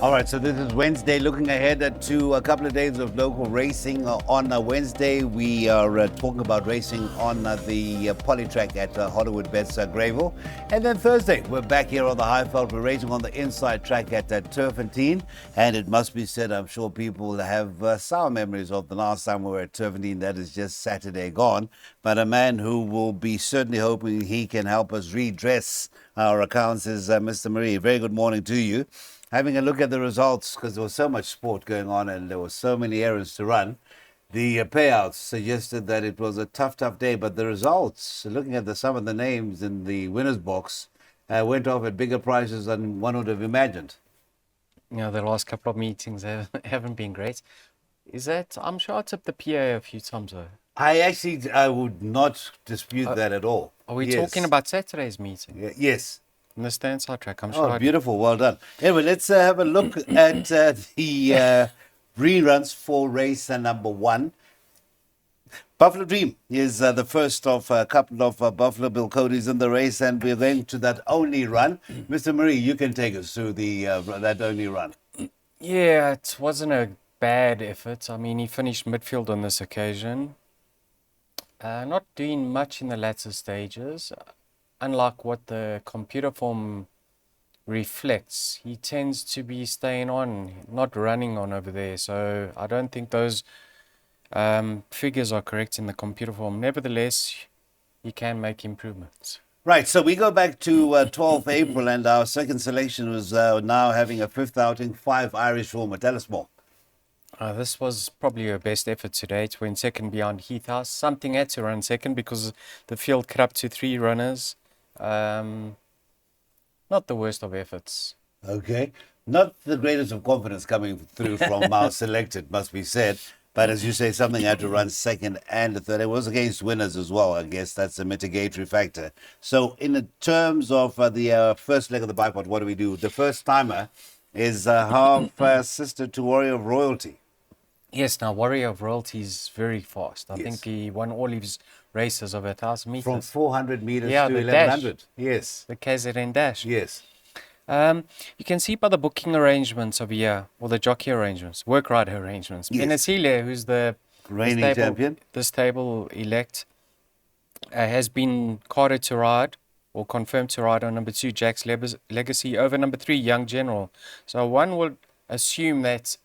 All right, so this is Wednesday, looking ahead to a couple of days of local racing. On Wednesday, we are talking about racing on the poly track at Hollywood Bets Greyville. And then Thursday, we're back here on the Highveld. We're racing on the inside track at Turffontein. And it must be said, I'm sure people have sour memories of the last time we were at Turffontein. That is just Saturday gone. But a man who will be certainly hoping he can help us redress our accounts is Mr. Marie. Very good morning to you. Having a look at the results, because there was so much sport going on and there were so many errands to run, the payouts suggested that it was a tough day. But the results, looking at some of the names in the winners box, went off at bigger prices than one would have imagined. You know, the last couple of meetings haven't been great. Is that, I'm sure I tipped the PA a few times though. I would not dispute that at all. Are we talking about Saturday's meeting? Yes. On the stand side track, I'm sure. Oh, beautiful. Well done. Anyway, let's have a look at the reruns for race number 1. Buffalo Dream is the first of a couple of Buffalo Bill Codys in the race, and we're going to that only run. Mr. Marie, you can take us through the that only run. Yeah, it wasn't a bad effort. I mean, he finished midfield on this occasion. Not doing much in the latter stages. Unlike what the computer form reflects, he tends to be staying on, not running on over there. So I don't think those figures are correct in the computer form. Nevertheless, he can make improvements. Right, so we go back to 12th April, and our second selection was now having a fifth outing, 5 Irish Warmer. Tell us more. This was probably your best effort to date. Went second beyond Heath House. Something had to run second because the field cut up to 3 runners. Not the worst of efforts. Okay. Not the greatest of confidence coming through from our selected, must be said. But as you say, something had to run second and third. It was against winners as well. I guess that's a mitigatory factor. So in the terms of the first leg of the bipod, what do? The first timer is half sister to Warrior of Royalty. Yes, now Warrior of Royalty is very fast. I think he won all his races over 1,000 meters. From 400 meters to 1,100. Dash. Yes. The KZN dash. Yes. You can see by the booking arrangements over here, or the jockey arrangements, work rider arrangements. Yes. Penicillia, who's the reigning champion, the stable elect, has been carded to ride, or confirmed to ride on number 2, Jack's Legacy, over number 3, Young General. So one would assume that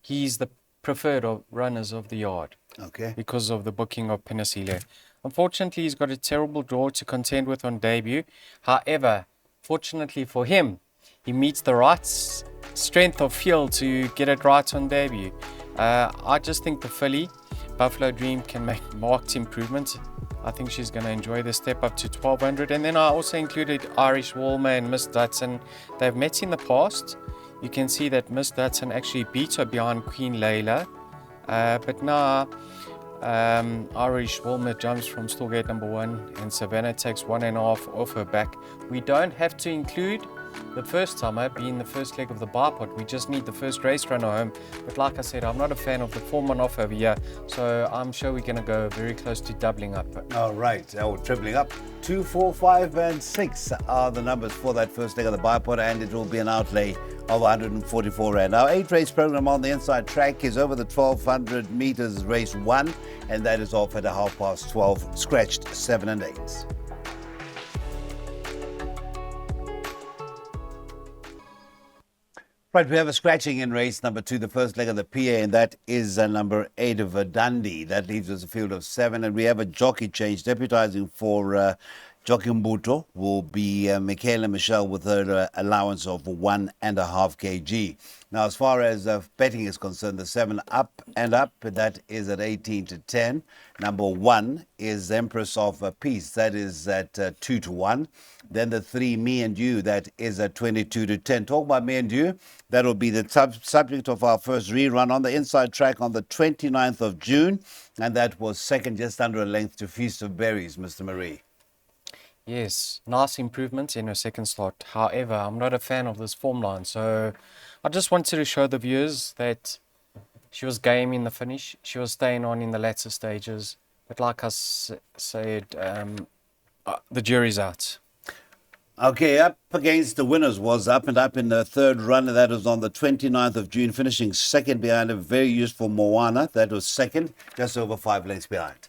he's the preferred of runners of the yard. Okay. Because of the booking of Penicillia. Unfortunately, he's got a terrible draw to contend with on debut. However, fortunately for him, he meets the right strength of field to get it right on debut. I just think the filly, Buffalo Dream, can make marked improvements. I think she's going to enjoy the step up to 1,200. And then I also included Irish Walmer and Miss Dutson. They've met in the past. You can see that Miss Dutson actually beat her behind Queen Layla. But now Irish Walmer jumps from stallgate number 1 and Savannah takes 1.5 off her back. We don't have to include the first timer being the first leg of the bipod. We just need the first race runner home. But like I said, I'm not a fan of the 4-man off over here. So I'm sure we're going to go very close to doubling up. All right, or tripling up. 2, 4, 5 and 6 are the numbers for that first leg of the bipod, and it will be an outlay of 144 rand. Our 8-race program on the inside track is over the 1,200 meters, race 1, and that is off at 12:30, scratched 7 and 8. Right, we have a scratching in race number 2, the first leg of the PA, and that is number 8 of Dundee. That leaves us a field of 7, and we have a jockey change. Deputizing for Jockey Mbuto will be Michaela Michelle with her allowance of 1.5 kg. Now, as far as betting is concerned, the 7 up and up, that is at 18-10. Number 1 is Empress of Peace, that is at 2-1. Then the 3, Me and You, that is at 22-10. Talk about Me and You, that will be the subject of our first rerun on the inside track on the 29th of June. And that was second, just under a length, to Feast of Berries, Mr. Marie. Yes, nice improvements in her second start. However, I'm not a fan of this form line, so I just wanted to show the viewers that she was game in the finish. She was staying on in the latter stages. But like I said, the jury's out. Okay, up against the winners was Up and Up in the third run, and that was on the 29th of June, finishing second behind a very useful Moana. That was second, just over 5 lengths behind.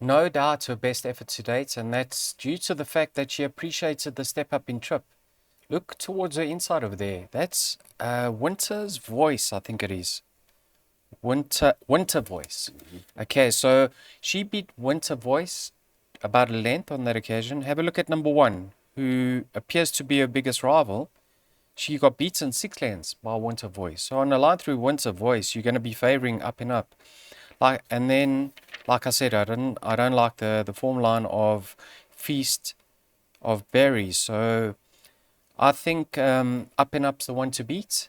No doubt her best effort to date, and that's due to the fact that she appreciated the step up in trip. Look towards her inside over there. That's Winter's Voice, I think it is. Winter Voice. Okay, so she beat Winter Voice about a length on that occasion. Have a look at number one, who appears to be her biggest rival. She got beaten 6 lengths by Winter Voice. So on a line through Winter Voice, you're going to be favoring Up and Up. And then, like I said, I don't like the form line of Feast of Berries. So I think Up and Up's the one to beat.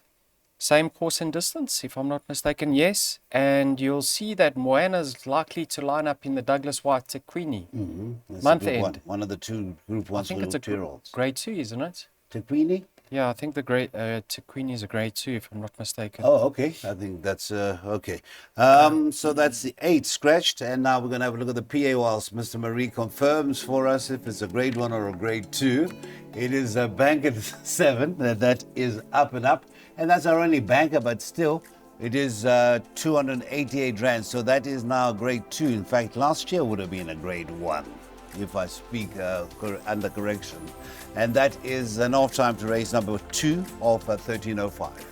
Same course and distance, if I'm not mistaken, yes. And you'll see that Moana's likely to line up in the Douglas White Tequini. Month end. One of the two Group 1 I think it's a two-year-olds. grade 2, isn't it? Tequini? Yeah, I think the Tequini is a grade 2, if I'm not mistaken. Oh, okay. I think that's okay. So that's the 8 scratched, and now we're going to have a look at the PA whilst Mr. Marie confirms for us if it's a grade 1 or a grade 2. It is a bank at 7. That is Up and Up, and that's our only banker, but still, it is 288 rand. So that is now grade 2. In fact, last year would have been a grade 1. If I speak under correction. And that is an off time to race number 2 of 1305.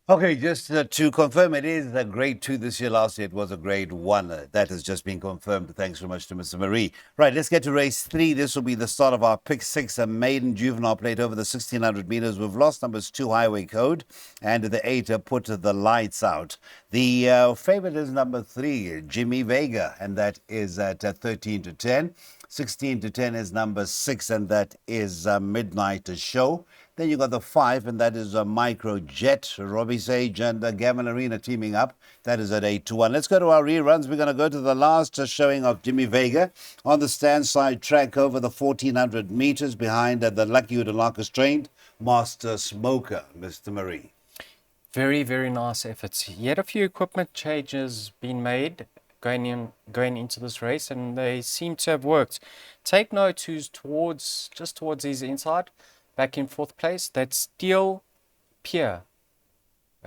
Okay, just to confirm, it is a grade 2 this year. Last year it was a grade 1. That has just been confirmed. Thanks very much to Mr. Marie. Right, let's get to race 3. This will be the start of our pick 6, a maiden juvenile plate over the 1600 meters. We've lost numbers 2 Highway Code and the 8 put the lights out. The favorite is number 3, Jimmy Vega, and that is at 13 to 10. 16 to 10 is number 6, and that is Midnight Show. Then you got the 5, and that is a Microjet. Robbie Sage and Gavin Arena teaming up. That is at 8 to 1. Let's go to our reruns. We're going to go to the last showing of Jimmy Vega on the stand side track over the 1400 meters behind the Lucky Udalakis trained Master Smoker, Mr. Marie. Very, very nice efforts. Yet a few equipment changes been made going into this race, and they seem to have worked. Take note who's just towards his inside, back in 4th place. That's Steel Pierre,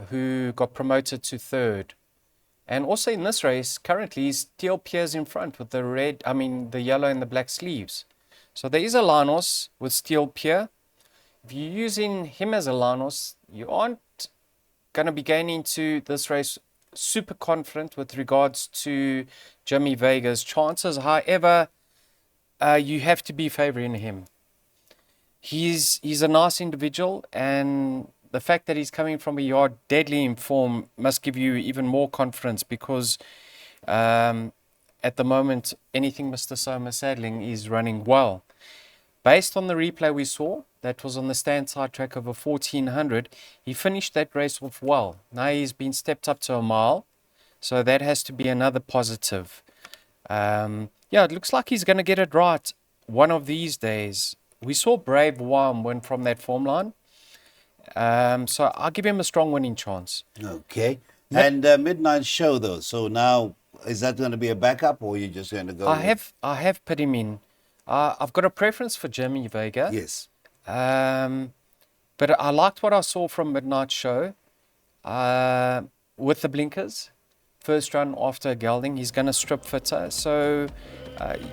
who got promoted to 3rd. And also in this race, currently, Steel Pierre's in front with the yellow and the black sleeves. So there is a line horse with Steel Pierre. If you're using him as a line horse, you aren't going to be going into this race super confident with regards to Jimmy Vega's chances. However, you have to be favouring him. He's a nice individual, and the fact that he's coming from a yard deadly in form must give you even more confidence, because at the moment, anything Mr. Soma saddling is running well. Based on the replay we saw, that was on the stand side track over 1400, he finished that race off well. Now he's been stepped up to a mile, so that has to be another positive. It looks like he's going to get it right one of these days. We saw Brave Warm win from that form line, so I'll give him a strong winning chance. Okay. And Midnight Show, though, so now is that going to be a backup, or are you just going to go? I have put him in. I've got a preference for Jimmy Vega. Yes. But I liked what I saw from Midnight Show with the blinkers. First run after a gelding, he's going to strip fitter. So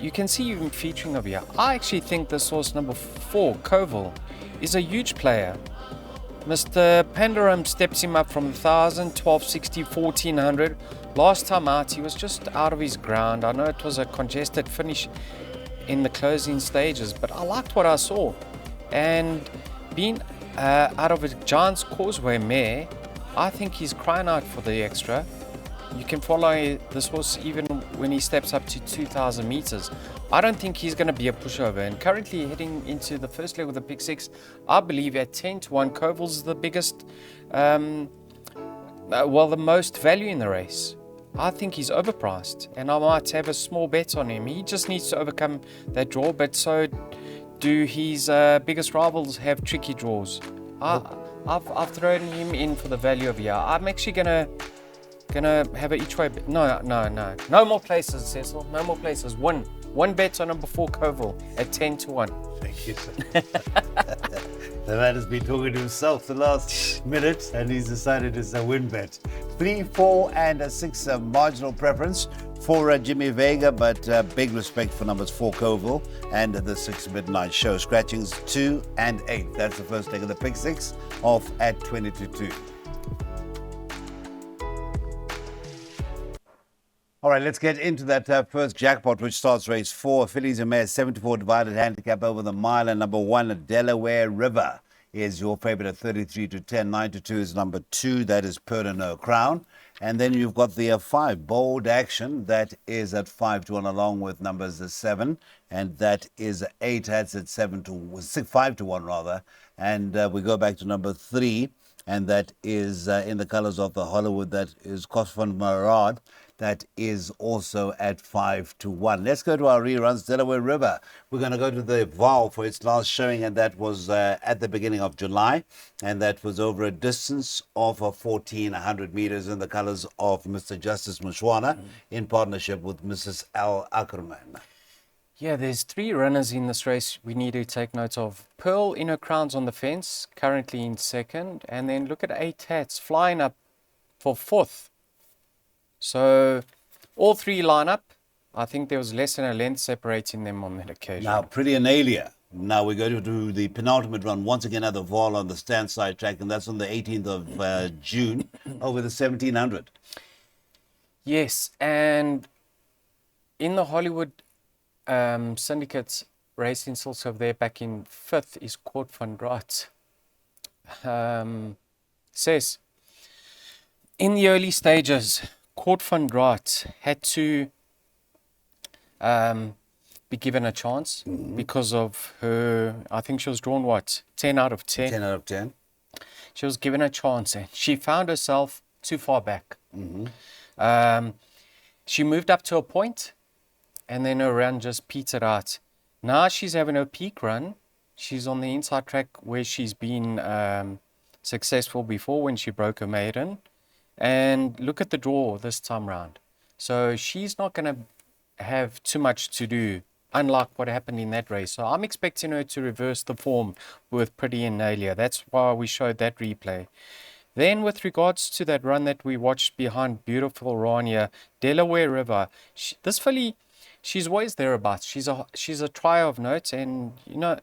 you can see him featuring over here. I actually think this horse number 4, Koval, is a huge player. Mr. Pandarum steps him up from 1,000, 1260, 1400. Last time out, he was just out of his ground. I know it was a congested finish in the closing stages, but I liked what I saw. And being out of a Giant's Causeway mare, I think he's crying out for the extra. You can follow this horse even when he steps up to 2,000 meters. I don't think he's going to be a pushover. And currently heading into the first leg of the pick 6, I believe at 10 to 1, Koval's the biggest, the most value in the race. I think he's overpriced, and I might have a small bet on him. He just needs to overcome that draw, but so do his biggest rivals have tricky draws. I've thrown him in for the value of year. I'm actually gonna have it each way. No more places, Cecil. No more places. Win. One bet on number 4 Koval at 10 to 1. Thank you, sir. The man has been talking to himself the last minute, and he's decided it's a win bet. 3, 4, and a 6 marginal preference for Jimmy Vega, but big respect for numbers 4 Koval and the 6 Midnight Show. Scratchings 2 and 8. That's the first leg of the pick 6, off at 20-2. All right, let's get into that first jackpot, which starts race 4. Fillies and Mares, 74 divided handicap over the mile. And number 1, Delaware River, is your favorite at 33 to 10. 9 to 2 is number 2. That is Perdono Crown. And then you've got the 5, Bold Action. That is at 5 to 1, along with numbers 7. And that is 8. That's at 5 to 1, rather. And we go back to number 3. And that is in the colors of the Hollywood. That is Cosfon Marad. That is also at 5 to 1. Let's go to our reruns. Delaware River. We're going to go to the Val for its last showing, and that was at the beginning of July. And that was over a distance of 1,400 meters in the colors of Mr. Justice Mushwana in partnership with Mrs. Al Ackerman. Yeah, there's 3 runners in this race we need to take note of. Pearl Inner Crown's on the fence, currently in 2nd. And then look at 8 Hats flying up for 4th. So all 3 line up. I think there was less than a length separating them on that occasion. Now, Pretty Analia. Now we're going to do the penultimate run once again at the Val on the stand side track, and that's on the 18th of June over the 1700. Yes, and in the Hollywood syndicates racing also there back in 5th is Court van Draat. Says in the early stages, Court van Draat had to be given a chance because of her, I think she was drawn 10 out of 10. 10 out of 10. She was given a chance and she found herself too far back. She moved up to a point and then her run just petered out. Now she's having her peak run. She's on the inside track where she's been successful before when she broke her maiden. And look at the draw this time round. So she's not going to have too much to do, unlike what happened in that race. So I'm expecting her to reverse the form with Pretty Analia. That's why we showed that replay. Then with regards to that run that we watched behind Beautiful Rania, Delaware River, this filly, she's always thereabouts. She's a trier of note, and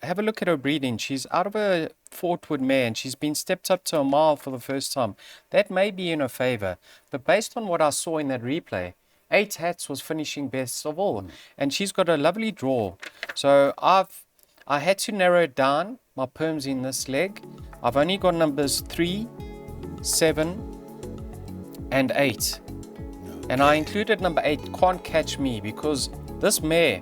have a look at her breeding. She's out of a Fort Wood mare, and she's been stepped up to a mile for the first time. That may be in her favor, but based on what I saw in that replay, 8 Hats was finishing best of all, and she's got a lovely draw. So I had to narrow it down, my perms in this leg. I've only got numbers 3, 7, and 8. And I included number 8, Can't Catch Me, because this mare,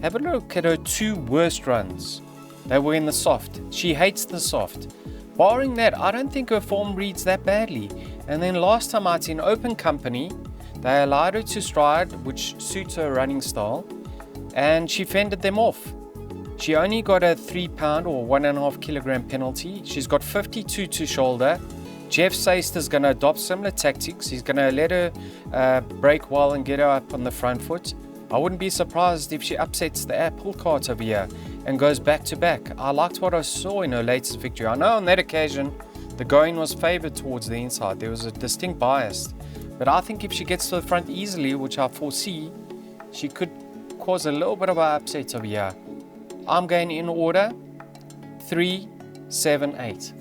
have a look at her 2 worst runs. They were in the soft. She hates the soft. Barring that, I don't think her form reads that badly. And then last time out in open company, they allowed her to stride, which suits her running style, and she fended them off. She only got a 3 pound or 1.5 kilogram penalty. She's got 52 to shoulder. Jeff Saister is going to adopt similar tactics. He's going to let her break well and get her up on the front foot. I wouldn't be surprised if she upsets the apple cart over here and goes back to back. I liked what I saw in her latest victory. I know on that occasion the going was favoured towards the inside. There was a distinct bias. But I think if she gets to the front easily, which I foresee, she could cause a little bit of an upset over here. I'm going in order 3, 7, 8.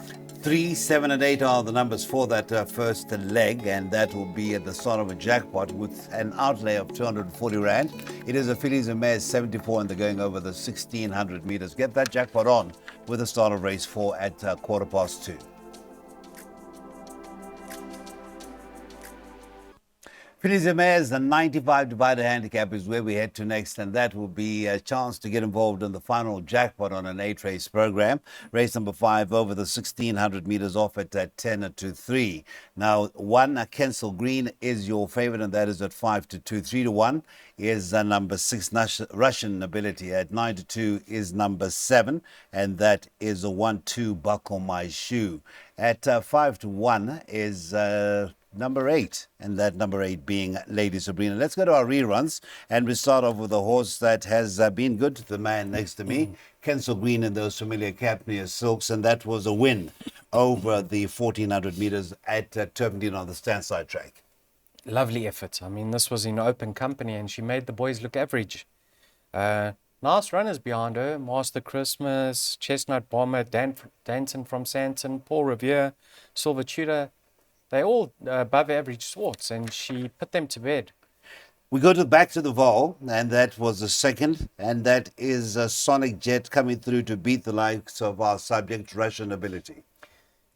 3, 7, and 8 are the numbers for that first leg, and that will be at the start of a jackpot with an outlay of 240 Rand. It is a Fillies and Mares 74, and they're going over the 1,600 meters. Get that jackpot on with the start of race 4 at 2:15. Fillies and Mares, the 95 divided handicap is where we head to next, and that will be a chance to get involved in the final jackpot on an 8-race program. Race number 5 over the 1,600 meters off at 10 to 3. Now, 1, Kensal Green is your favorite, and that is at 5 to 2. 3 to 1 is number 6, Russian Nobility. At 9 to 2 is number 7, and that is a 1-2, Buckle My Shoe. At 5 to 1 is number 8, and that number 8 being Lady Sabrina. Let's go to our reruns, and we start off with a horse that has been good to the man next to me, Kensal Green, in those familiar Capnia Silks, and that was a win over the 1400 meters at Turffontein on the standside track. Lovely effort. I mean, this was in open company and she made the boys look average. Nice runners behind her. Master Christmas, Chestnut Bomber, Danton from Santon, Paul Revere, Silver Tudor. They all above average sorts, and she put them to bed. We go back to the Vol, and that was the second, and that is a Sonic Jet coming through to beat the likes of our subject, Russian Ability.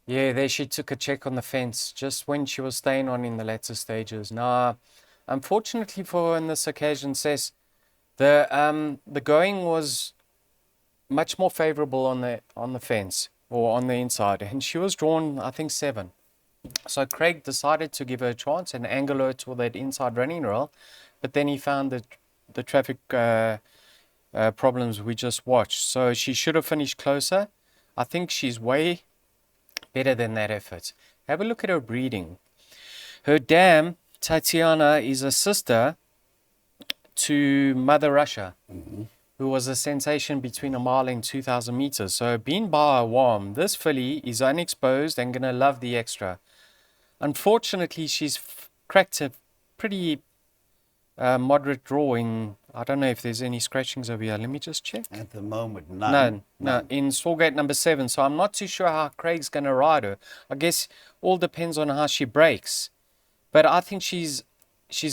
Yeah, there she took a check on the fence just when she was staying on in the latter stages. Now, unfortunately for her on this occasion, says the going was much more favourable on the fence or on the inside, and she was drawn, I think, 7. So Craig decided to give her a chance and angle her to that inside running rail, but then he found the traffic problems we just watched. So she should have finished closer. I think she's way better than that effort. Have a look at her breeding. Her dam, Tatiana, is a sister to Mother Russia, who was a sensation between a mile and 2,000 meters. So being by a warm, this filly is unexposed and going to love the extra. Unfortunately, she's cracked a pretty moderate draw in, I don't know if there's any scratchings over here. Let me just check. At the moment, none. No, in Stallgate number 7. So I'm not too sure how Craig's going to ride her. I guess all depends on how she breaks. But I think she's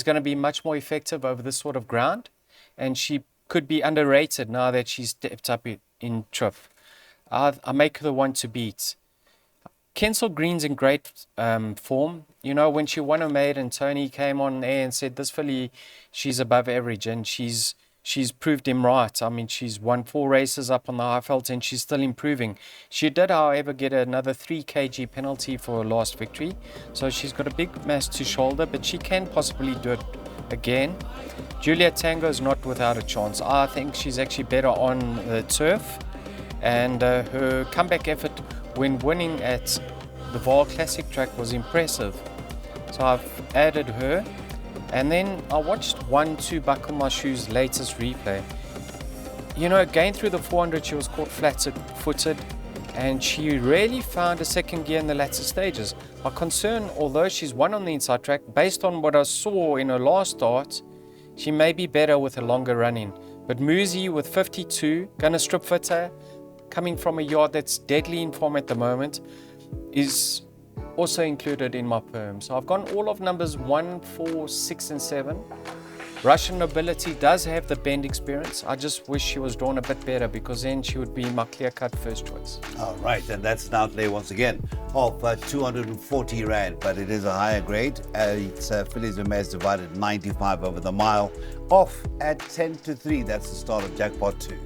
going to be much more effective over this sort of ground. And she could be underrated now that she's stepped up in trip. I make her the one to beat. Kensal Green's in great form. You know, when she won her maiden, Tony came on air and said this filly, she's above average, and she's proved him right. I mean, she's won 4 races up on the Highveld and she's still improving. She did, however, get another 3 kg penalty for her last victory. So she's got a big mass to shoulder, but she can possibly do it again. Julia Tango is not without a chance. I think she's actually better on the turf, and her comeback effort when winning at the Vaal Classic track was impressive. So I've added her. And then I watched 1-2 Buckle My Shoes' latest replay. You know, going through the 400, she was caught flat-footed, and she really found a second gear in the latter stages. My concern, although she's won on the inside track, based on what I saw in her last start, she may be better with a longer running. But Muzi with 52, gonna strip fit her, coming from a yard that's deadly in form at the moment, is also included in my perm. So I've gone all of numbers 1, 4, 6 and 7. Russian Nobility does have the bend experience. I just wish she was drawn a bit better, because then she would be my clear-cut first choice. All right, and that's an outlay once again of 240 Rand, but it is a higher grade. It's fillies and mares divided 95 over the mile, off at 10-3. That's the start of Jackpot 2.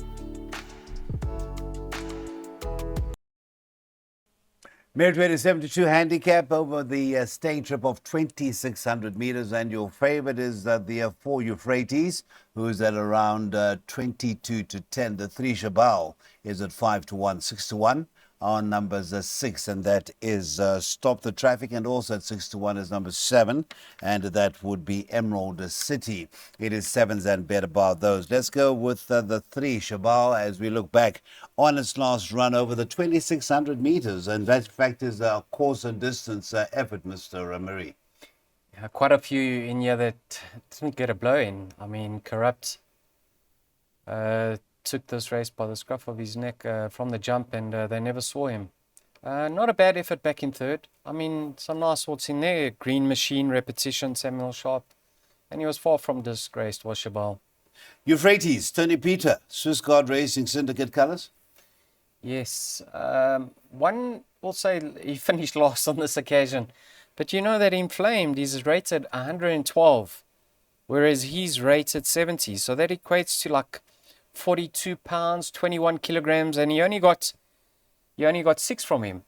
Merit weight is 72 handicap over the staying trip of 2,600 meters, and your favorite is the 4 Euphrates, who's at around 22-10. The 3 Shabal is at 5-1, 6-1 on numbers 6, and that is Stop the Traffic, and also at 6-1 is number 7, and that would be Emerald City. It is 7s and bet about those. Let's go with the 3 Shabal as we look back on its last run over the 2,600 meters, and that factors our course and distance effort, Mr. Marie. Yeah, quite a few in here that didn't get a blow in. I mean, Corrupt took this race by the scruff of his neck from the jump, and they never saw him. Not a bad effort back in third. I mean, some nice sorts in there. Green Machine, Repetition, Samuel Sharp. And he was far from disgraced, was Shabal. Euphrates, Tony Peter, Swiss Guard Racing Syndicate colours. Yes. One will say he finished last on this occasion. But you know that Inflamed is rated 112, whereas he's rated 70. So that equates to like 42 pounds, 21 kilograms, and you only got 6 from him.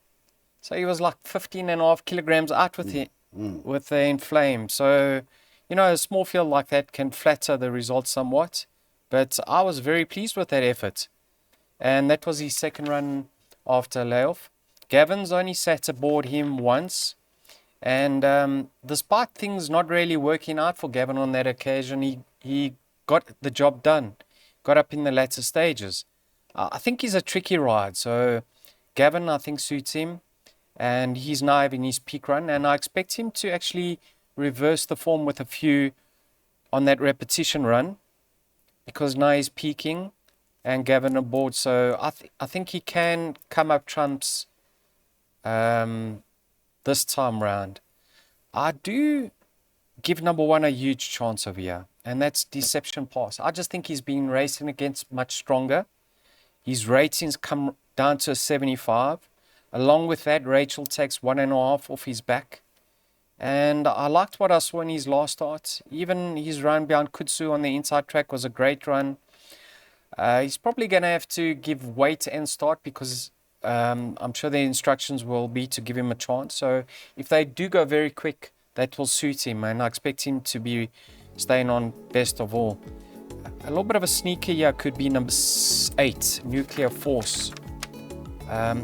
So he was like 15.5 kilograms out with with the Inflamed. So, you know, a small field like that can flatter the results somewhat. But I was very pleased with that effort. And that was his second run after layoff. Gavin's only sat aboard him once. And despite things not really working out for Gavin on that occasion, he got the job done, got up in the latter stages. I think he's a tricky ride, so Gavin, I think, suits him, and he's now having his peak run, and I expect him to actually reverse the form with a few on that repetition run, because now he's peaking and Gavin aboard, so I think he can come up trumps this time round. I do give number one a huge chance over here, and that's Deception Pass. I just think he's been racing against much stronger. His ratings come down to a 75. Along with that, Rachel takes 1.5 off his back. And I liked what I saw in his last start. Even his run behind Kutsu on the inside track was a great run. He's probably going to have to give weight and start, because I'm sure the instructions will be to give him a chance. So if they do go very quick, that will suit him, and I expect him to be staying on best of all. A little bit of a sneaker here could be number 8, Nuclear Force.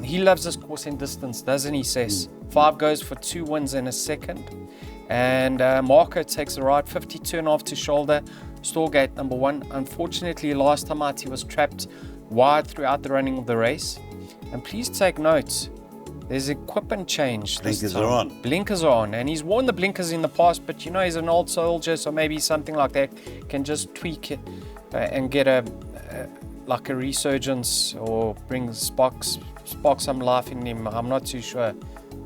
He loves this course and distance, doesn't he, Cess? 5 goes for 2 wins in a second. And Marco takes a ride, 52.5 to shoulder. Storgate number 1. Unfortunately, last time out he was trapped wide throughout the running of the race. And please take note, there's equipment change. Blinkers are on. Blinkers are on, and he's worn the blinkers in the past, but you know, he's an old soldier, so maybe something like that can just tweak it and get a resurgence, or bring spark some life in him. I'm not too sure,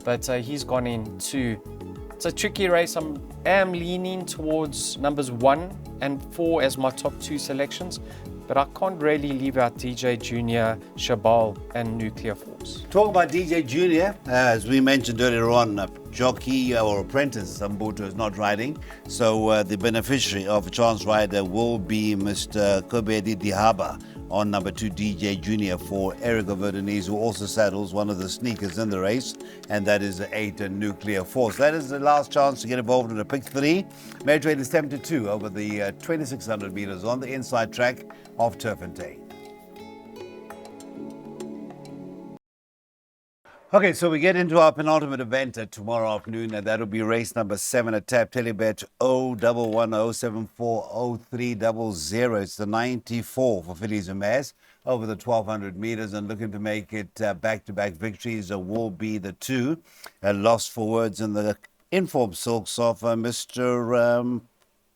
but he's gone in too. It's a tricky race. I am leaning towards numbers 1 and 4 as my top 2 selections, but I can't really leave out DJ Junior, Shabal, and Nuclear Force. Talk about DJ Junior, as we mentioned earlier on, jockey or apprentice Sambuto is not riding, so the beneficiary of a chance rider will be Mr. Kobedi Dihaba on number 2 DJ Junior for Eric Verdeniz, who also saddles one of the sneakers in the race, and that is the 8 Nuclear Force. That is the last chance to get involved in a pick 3. Merit weight is 72 over the 2,600 meters on the inside track of Turffontein. Okay, so we get into our penultimate event tomorrow afternoon, and that'll be race number 7 at TAP Telebet 01107403000. It's the 94 for fillies and mares over the 1,200 meters, and looking to make it back-to-back victories will be the 2 Lost for Words in the informed silks of Mr.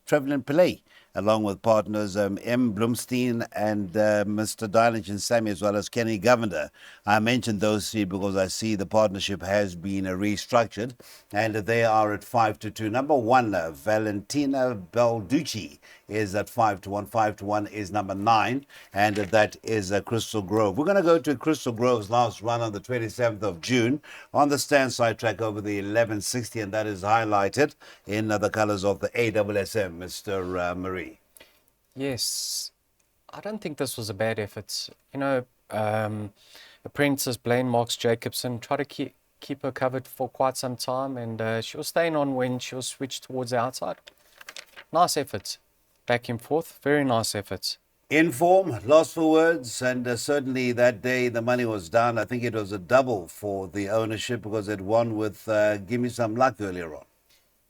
Trevelyan Pillay, along with partners M. Blumstein and Mr. Dynage and Sammy, as well as Kenny Governor. I mentioned those 3 because I see the partnership has been restructured, and they are at 5-2. Number 1, Valentina Balducci, is at 5-1. 5-1 is number 9, and that is Crystal Grove. We're going to go to Crystal Grove's last run on the 27th of June on the stand side track over the 1160, and that is highlighted in the colors of the ASSM, Mr. Marie. Yes, I don't think this was a bad effort. You know, apprentice Blaine Marks Jacobson tried to keep her covered for quite some time, and she was staying on when she was switched towards the outside. Nice effort. Back and forth, very nice effort. In form, Lost for Words, and certainly that day the money was down. I think it was a double for the ownership because it won with Give Me Some Luck earlier on.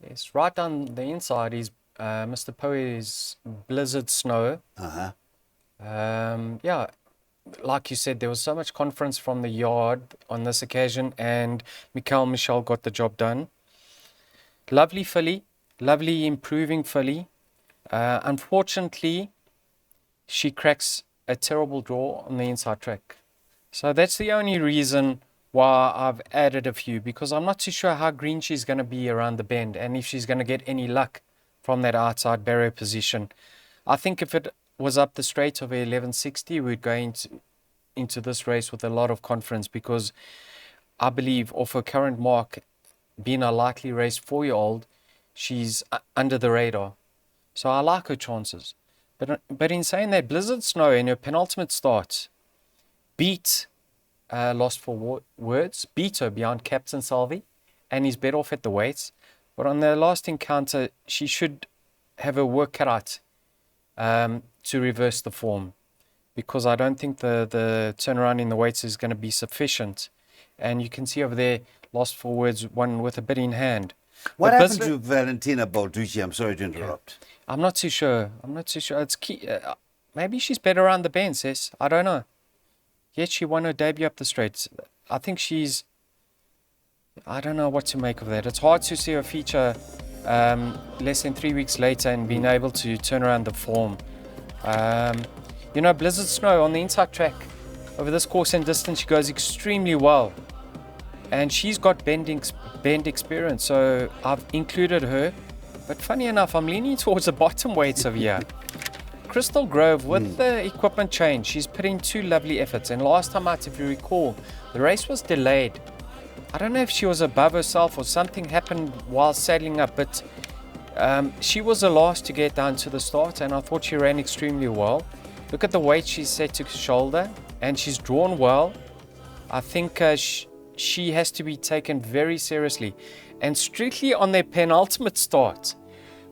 Yes, right down the inside is Mr. Poe's Blizzard Snow. Yeah, like you said, there was so much confidence from the yard on this occasion, and Michelle got the job done. Lovely filly, lovely improving filly. Unfortunately, she cracks a terrible draw on the inside track. So that's the only reason why I've added a few, because I'm not too sure how green she's going to be around the bend, and if she's going to get any luck from that outside barrier position. I think if it was up the straight of 1160, we'd go into this race with a lot of confidence, because I believe off her current mark, being a likely race 4-year-old, she's under the radar. So I like her chances. But in saying that, Blizzard Snow in her penultimate start beat Lost for Words, beat her beyond Captain Salvi, and he's better off at the weights. But on the last encounter, she should have her work cut out to reverse the form, because I don't think the turnaround in the weights is going to be sufficient. And you can see over there, Lost for Words won with a bit in hand. What But happened Bislett- to Valentina Balducci? I'm sorry to interrupt. I'm not too sure. It's key. Maybe she's better around the bend, sis. I don't know. Yet she won her debut up the straights. I think she's. I don't know what to make of that. It's hard to see her feature less than 3 weeks later and being able to turn around the form. Blizzard Snow on the inside track over this course and distance, she goes extremely well. And she's got bend experience, so I've included her. But funny enough, I'm leaning towards the bottom weights over here. Crystal Grove, with the equipment change, she's put in 2 lovely efforts. And last time out, if you recall, the race was delayed. I don't know if she was above herself or something happened while saddling up, but she was the last to get down to the start, and I thought she ran extremely well. Look at the weight she's set to shoulder, and she's drawn well. I think she has to be taken very seriously. And strictly on their penultimate start,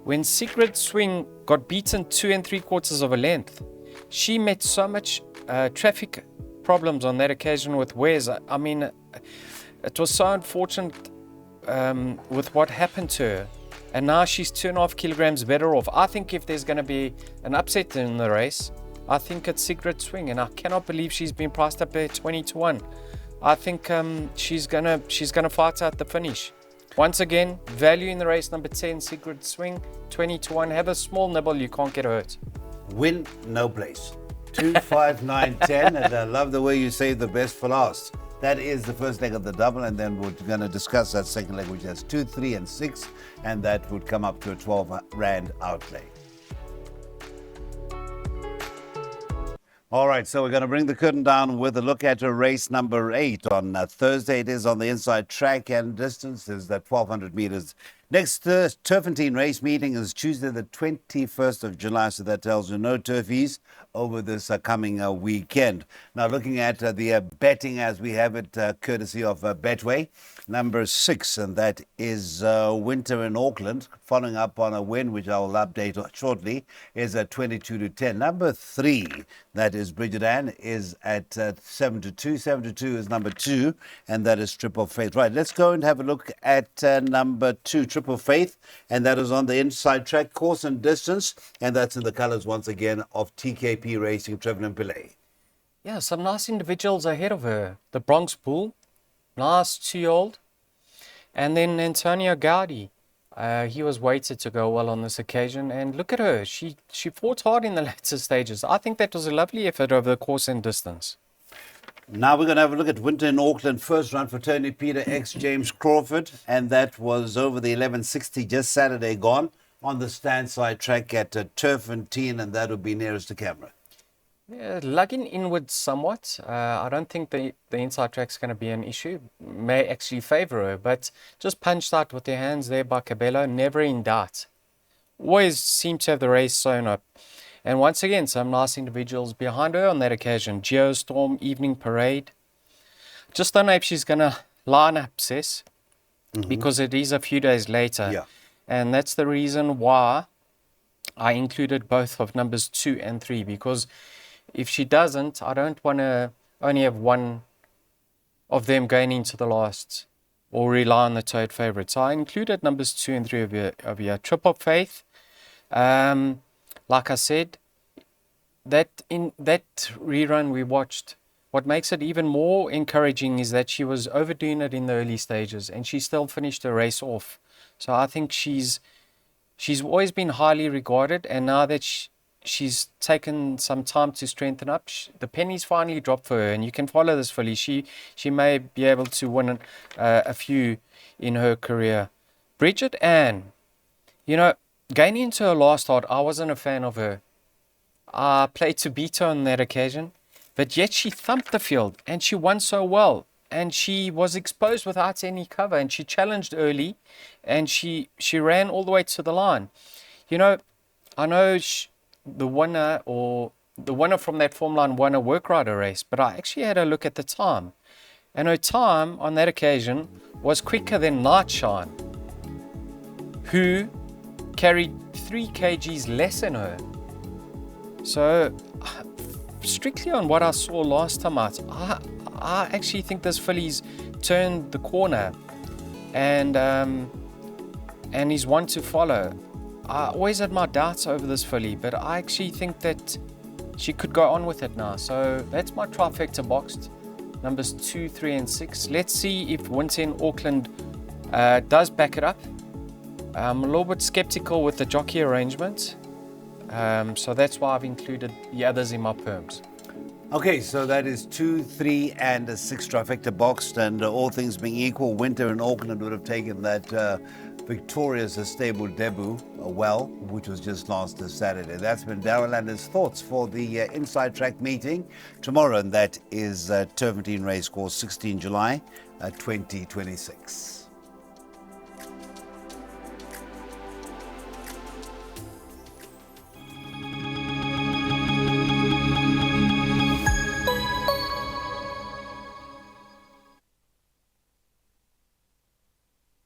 when Sigrid Swing got beaten 2 3/4 of a length, she met so much traffic problems on that occasion with Wes. I mean, it was so unfortunate with what happened to her. And now she's 2.5 kilograms better off. I think if there's going to be an upset in the race, I think it's Sigrid Swing. And I cannot believe she's been priced up there 20-1. I think she's gonna fight out the finish. Once again, value in the race, number 10, Sigrid Swing, 20-1. Have a small nibble, you can't get hurt. Win, no place. 2, 5, 9, 10. And I love the way you save the best for last. That is the first leg of the double, and then we're going to discuss that second leg, which has 2, 3, and 6, and that would come up to a 12 Rand outlay. All right, so we're going to bring the curtain down with a look at race number 8 on Thursday. It is on the inside track, and distance is that 1,200 meters. Next turffontein race meeting is Tuesday, the 21st of July, so that tells you no turfies over this coming weekend. Now, looking at the betting as we have it, courtesy of Betway, number 6, and that is Winter in Auckland, following up on a win, which I will update shortly, is at 22-10. Number 3, that is Bridget Ann, is at 7-2. 7-2 is number 2, and that is Triple Faith. Right, let's go and have a look at number 2, Triple Faith, and that is on the inside track, course and distance, and that's in the colors once again of TKP Racing, Trevor and Pillay. Yeah, some nice individuals ahead of her. The Bronx Bull, nice 2-year-old. And then Antonio Gaudi. He was weighted to go well on this occasion. And look at her. She fought hard in the latter stages. I think that was a lovely effort over the course and distance. Now we're going to have a look at Winter in Auckland. First run for Tony Peter x James Crawford. And that was over the 1160 just Saturday gone on the stand side track at Turffontein, and that would be nearest to camera. Yeah, lugging inwards somewhat. I don't think the inside track's going to be an issue. May actually favour her, but just punched out with their hands there by Cabello, never in doubt. Always seemed to have the race sewn up. And once again, some nice individuals behind her on that occasion. Geostorm, Evening Parade. Just don't know if she's going to line up, sis, because it is a few days later. Yeah. And that's the reason why I included both of numbers 2 and 3, because if she doesn't, I don't want to only have one of them going into the last or rely on the toad favourite. So I included numbers 2 and 3 of your Triple Faith. Like I said, that in that rerun we watched, what makes it even more encouraging is that she was overdoing it in the early stages and she still finished the race off. So I think she's always been highly regarded, and now that she's taken some time to strengthen up, the pennies finally dropped for her, and you can follow this fully. She may be able to win a few in her career. Bridget Ann, going into her last start, I wasn't a fan of her. I played to beat her on that occasion, but yet she thumped the field and she won so well. And she was exposed without any cover, and she challenged early, and she ran all the way to the line. I know the winner from that form line won a work rider race, but I actually had a look at the time, and her time on that occasion was quicker than Nightshine, who carried 3 kgs less than her. So strictly on what I saw last time out, I actually think this filly's turned the corner, and and he's one to follow. I always had my doubts over this filly, but I actually think that she could go on with it now. So that's my trifecta boxed, numbers 2, 3, and 6. Let's see if Winter in Auckland does back it up. I'm a little bit skeptical with the jockey arrangement, so that's why I've included the others in my perms. Okay, so that is 2, 3, and a 6 trifecta boxed, and all things being equal, Winter in Auckland would have taken that victorious stable debut which was just last Saturday. That's been Darryl and his thoughts for the Inside Track meeting tomorrow, and that is Turffontein Racecourse, 16 July 2026.